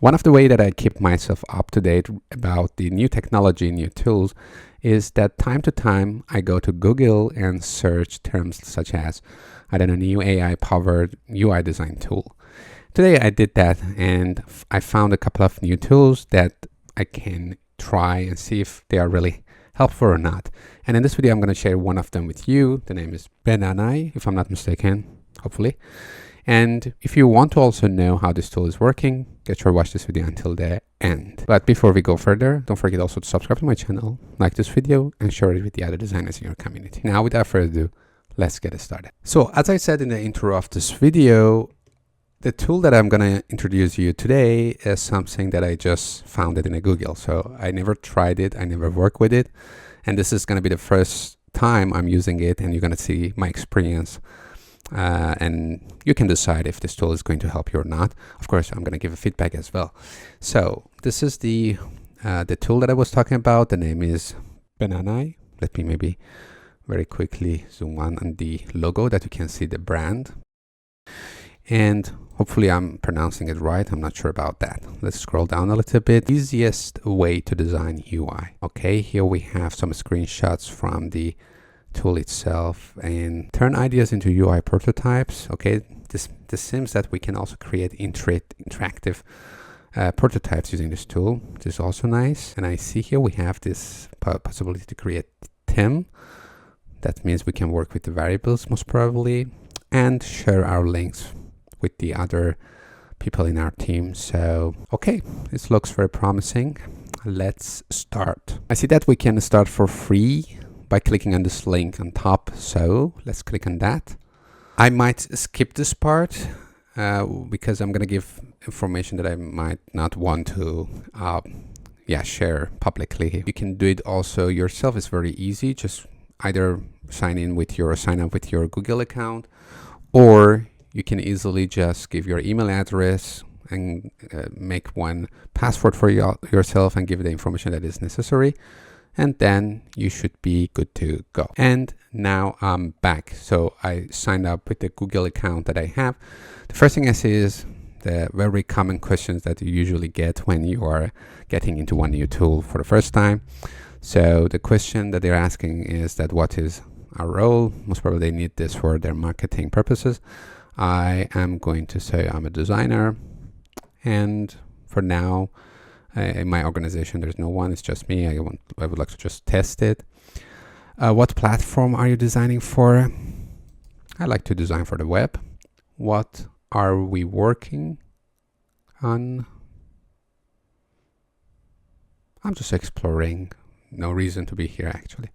One of the way that I keep myself up to date about the new technology, new tools, is that time to time I go to Google and search terms such as, I don't know, new AI-powered UI design tool. Today I did that and I found a couple of new tools that I can try and see if they are really helpful or not. And in this video, I'm going to share one of them with you. The name is Banani, if I'm not mistaken, hopefully. And if you want to also know how this tool is working, get sure to watch this video until the end. But before we go further, don't forget also to subscribe to my channel, like this video, and share it with the other designers in your community. Now, without further ado, let's get it started. So as I said in the intro of this video, the tool that I'm going to introduce you today is something that I just found it in a Google. So I never tried it. I never worked with it. And this is going to be the first time I'm using it, and you're going to see my experience. And you can decide if this tool is going to help you or not. Of course, I'm going to give a feedback as well. So this is the tool that I was talking about. The name is Banani. Let me maybe very quickly zoom on the logo that you can see the brand. And hopefully I'm pronouncing it right. I'm not sure about that. Let's scroll down a little bit. Easiest way to design UI. Okay, here we have some screenshots from the tool itself and turn ideas into UI prototypes. Okay, this seems that we can also create interactive prototypes using this tool. This is also nice. And I see here we have this possibility to create theme. That means we can work with the variables most probably and share our links with the other people in our team. So, okay, this looks very promising. Let's start. I see that we can start for free by clicking on this link on top. So let's click on that. I might skip this part because I'm going to give information that I might not want to share publicly. You can do it also yourself. It's very easy. Just either sign up with your Google account, or you can easily just give your email address and make one password for yourself and give the information that is necessary. And then you should be good to go. And now I'm back. So I signed up with the Google account that I have. The first thing I see is the very common questions that you usually get when you are getting into one new tool for the first time. So the question that they're asking is that what is our role? Most probably they need this for their marketing purposes. I am going to say I'm a designer, and for now in my organization there's no one, it's just me. I would like to just test it. What platform are you designing for? I like to design for the web. What are we working on? I'm just exploring. No reason to be here actually.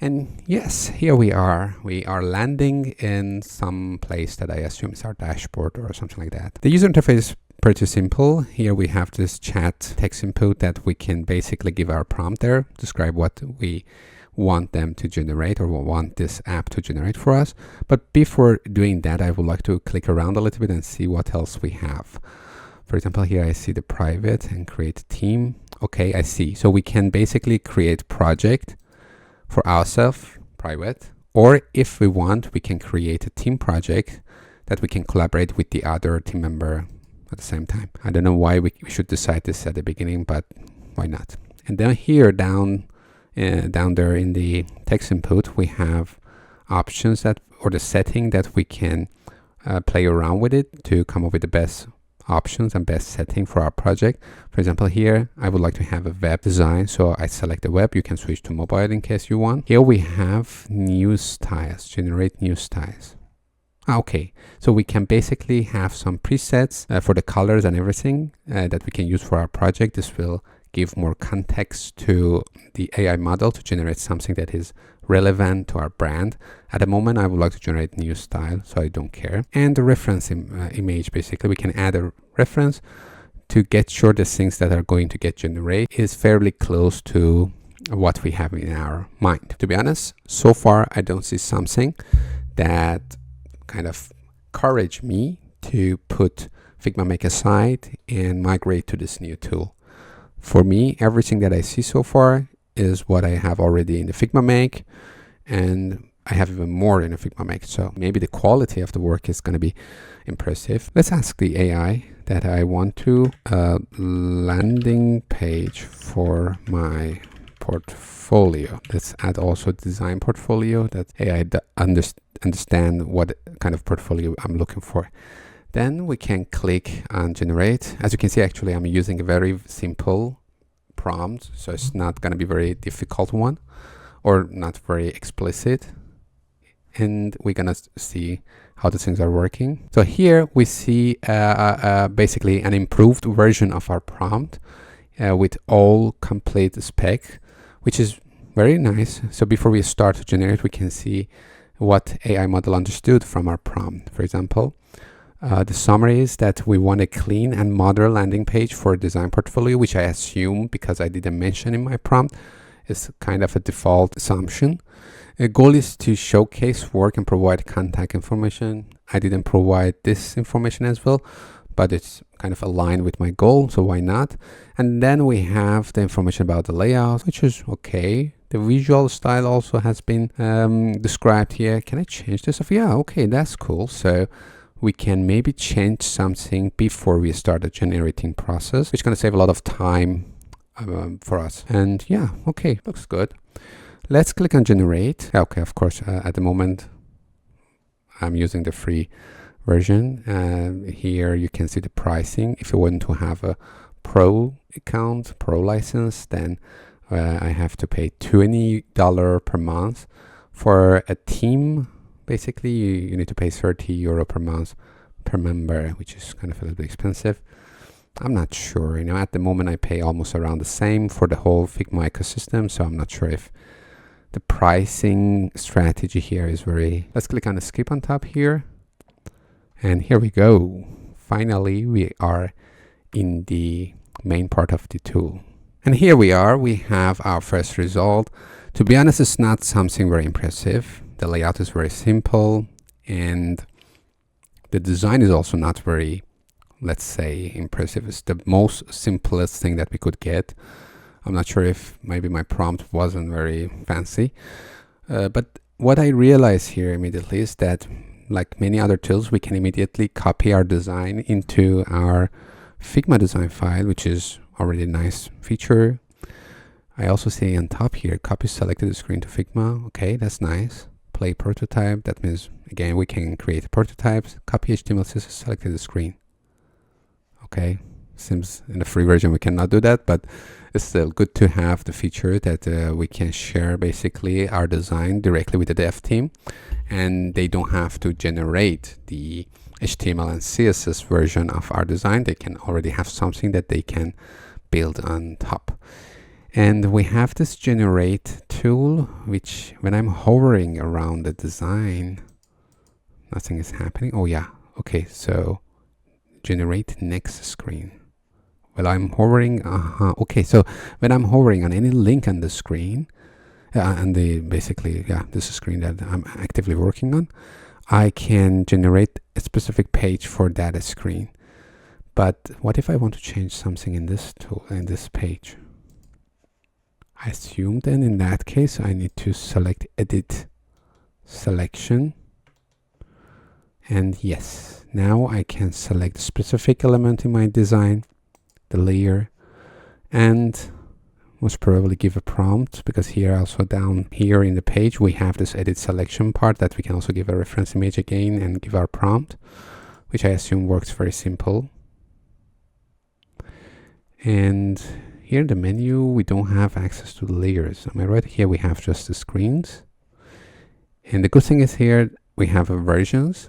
And yes, here we are. We are landing in some place that I assume is our dashboard or something like that. The user interface is pretty simple. Here we have this chat text input that we can basically give our prompt there, describe what we want them to generate or want this app to generate for us. But before doing that, I would like to click around a little bit and see what else we have. For example, here I see the private and create team. Okay, I see. So we can basically create project for ourselves, private, or if we want, we can create a team project that we can collaborate with the other team member at the same time. I don't know why we should decide this at the beginning, but why not? And then here down there in the text input, we have options or the setting that we can play around with it to come up with the best options and best setting for our project. For example, here I would like to have a web design, so I select the web. You can switch to mobile in case you want. Here we have new styles, generate new styles. Okay, so we can basically have some presets for the colors and everything that we can use for our project. This will give more context to the AI model to generate something that is relevant to our brand. At the moment, I would like to generate new style, so I don't care. And the reference image, basically, we can add a reference to get sure the things that are going to get generated is fairly close to what we have in our mind. To be honest, so far, I don't see something that kind of encourage me to put Figma Make aside and migrate to this new tool. For me, everything that I see so far is what I have already in the Figma Make, and I have even more in the Figma Make. So maybe the quality of the work is going to be impressive. Let's ask the AI that I want to landing page for my portfolio. Let's add also design portfolio that AI understand what kind of portfolio I'm looking for. Then we can click on generate. As you can see, actually I'm using a very simple prompt, so it's not going to be very difficult one or not very explicit. And we're gonna see how the things are working. So here we see basically an improved version of our prompt with all complete spec, which is very nice. So before we start to generate, we can see what AI model understood from our prompt. For example, the summary is that we want a clean and modern landing page for design portfolio, which I assume, because I didn't mention in my prompt, is kind of a default assumption. The goal is to showcase work and provide contact information. I didn't provide this information as well, but it's kind of aligned with my goal, so why not? And then we have the information about the layout, which is okay. The visual style also has been described here. Can I change this? Yeah, okay, that's cool. So we can maybe change something before we start the generating process, which is going to save a lot of time for us. And yeah, okay, looks good. Let's click on generate. Okay, of course, at the moment I'm using the free version. Here you can see the pricing. If you want to have a pro account, pro license, then I have to pay $20 per month. For a team, basically you need to pay €30 per month per member, which is kind of a little bit expensive. I'm not sure, at the moment I pay almost around the same for the whole Figma ecosystem, so I'm not sure if the pricing strategy here is very... Let's click on the skip on top here. And here we go. Finally, we are in the main part of the tool. And here we are. We have our first result. To be honest, it's not something very impressive. The layout is very simple. And the design is also not very, let's say, impressive. It's the most simplest thing that we could get. I'm not sure if maybe my prompt wasn't very fancy, but what I realize here immediately is that, like many other tools, we can immediately copy our design into our Figma design file, which is already a nice feature. I also see on top here, copy selected screen to Figma. Okay, that's nice. Play prototype. That means, again, we can create prototypes. Copy HTML CSS selected the screen. Okay, seems in the free version we cannot do that, but it's still good to have the feature that we can share basically our design directly with the dev team, and they don't have to generate the HTML and CSS version of our design. They can already have something that they can build on top. And we have this generate tool, which when I'm hovering around the design, nothing is happening. Oh yeah, okay, so generate next screen. Well, I'm hovering, okay, so when I'm hovering on any link on the screen, and basically, this is a screen that I'm actively working on, I can generate a specific page for that screen. But what if I want to change something in this tool, in this page? I assume then in that case, I need to select edit selection. And yes, now I can select a specific element in my design, the layer, and most probably give a prompt, because here also down here in the page we have this edit selection part that we can also give a reference image again and give our prompt, which I assume works very simple. And here in the menu we don't have access to the layers. Am I right? Here we have just the screens, and the good thing is here we have versions.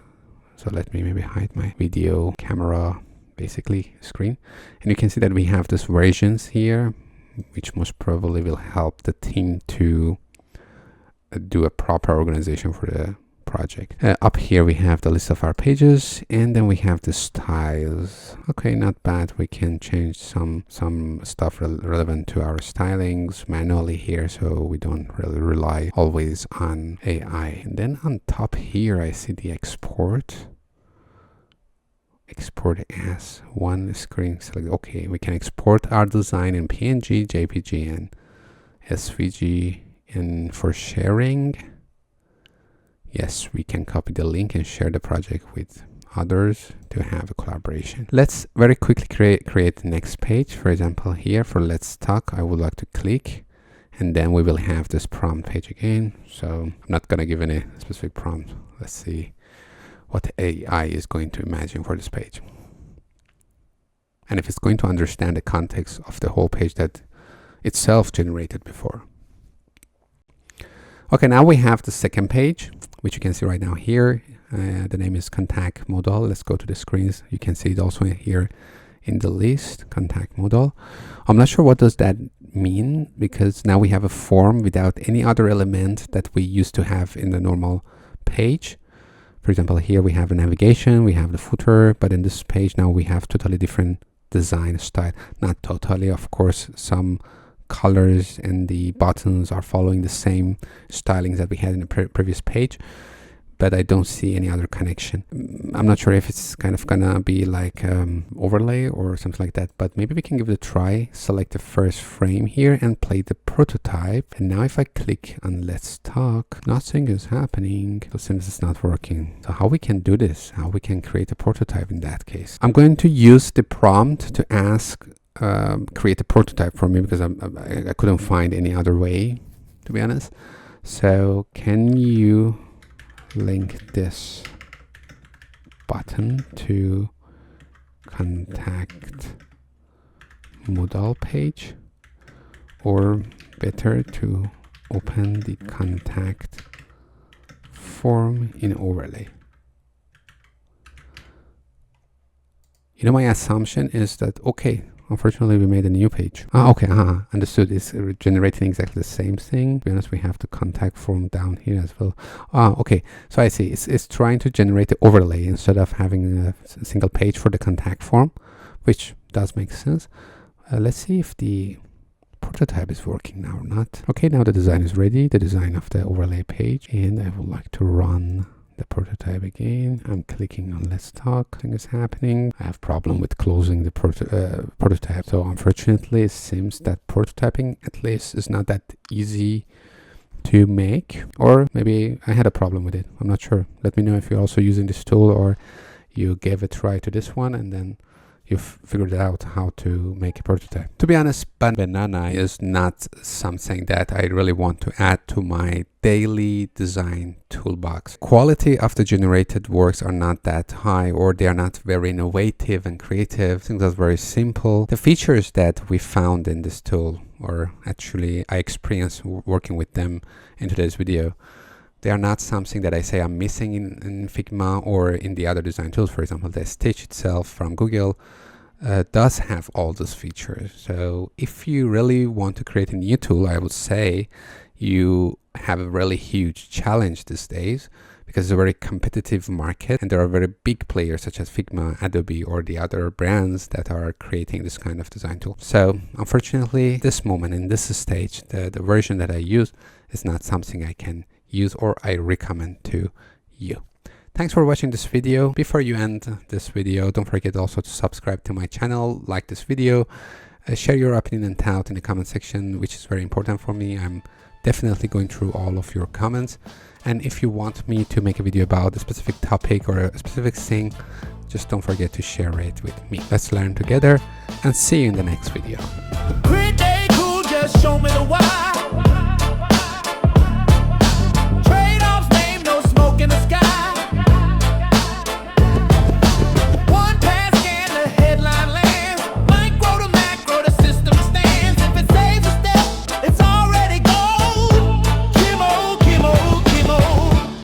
So let me maybe hide my video camera basically screen, and you can see that we have these versions here, which most probably will help the team to do a proper organization for the project. Up here we have the list of our pages, and then we have the styles. Okay, not bad. We can change some stuff relevant to our stylings manually here, so we don't really rely always on AI. And then on top here I see the export as one screen select. Okay, we can export our design in PNG, JPG, and SVG. And for sharing, yes, we can copy the link and share the project with others to have a collaboration. Let's very quickly create the next page. For example, here for Let's Talk, I would like to click, and then we will have this prompt page again. So I'm not going to give any specific prompt. Let's see what AI is going to imagine for this page, and if it's going to understand the context of the whole page that itself generated before. Okay, now we have the second page, which you can see right now here. The name is contact modal. Let's go to the screens. You can see it also here in the list, contact modal. I'm not sure what does that mean, because now we have a form without any other element that we used to have in the normal page. For example, here we have a navigation, we have the footer, but in this page now we have totally different design style. Not totally, of course, some colors and the buttons are following the same stylings that we had in the previous page, but I don't see any other connection. I'm not sure if it's kind of gonna be like overlay or something like that, but maybe we can give it a try. Select the first frame here and play the prototype. And now if I click on Let's Talk, nothing is happening. So since it's not working, so how we can do this, how we can create a prototype in that case. I'm going to use the prompt to ask create a prototype for me, because I couldn't find any other way, to be honest. So can you link this button to contact modal page, or better to open the contact form in overlay? You know, my assumption is that, okay, unfortunately, we made a new page. Okay, understood. It's generating exactly the same thing. To be honest, we have the contact form down here as well. Okay, so I see. It's trying to generate the overlay instead of having a single page for the contact form, which does make sense. Let's see if the prototype is working now or not. Okay, now the design is ready, the design of the overlay page, and I would like to run the prototype again. I'm clicking on Let's Talk. Nothing is happening. I have problem with closing the prototype. So unfortunately, it seems that prototyping at least is not that easy to make, or maybe I had a problem with it. I'm not sure. Let me know if you're also using this tool, or you gave a try to this one and then you've figured out how to make a prototype. To be honest, Banani is not something that I really want to add to my daily design toolbox. Quality of the generated works are not that high, or they are not very innovative and creative. Things are very simple. The features that we found in this tool, or actually I experienced working with them in today's video, they are not something that I say I'm missing in Figma or in the other design tools. For example, the Stitch itself from Google does have all those features. So if you really want to create a new tool, I would say you have a really huge challenge these days, because it's a very competitive market and there are very big players such as Figma, Adobe, or the other brands that are creating this kind of design tool. So unfortunately, this moment in this stage, the version that I use is not something I can use or I recommend to you. Thanks for watching this video. Before you end this video, don't forget also to subscribe to my channel, like this video, share your opinion and thought in the comment section, which is very important for me. I'm definitely going through all of your comments. And if you want me to make a video about a specific topic or a specific thing, just don't forget to share it with me. Let's learn together, and see you in the next video. Pretty cool, just show me the why.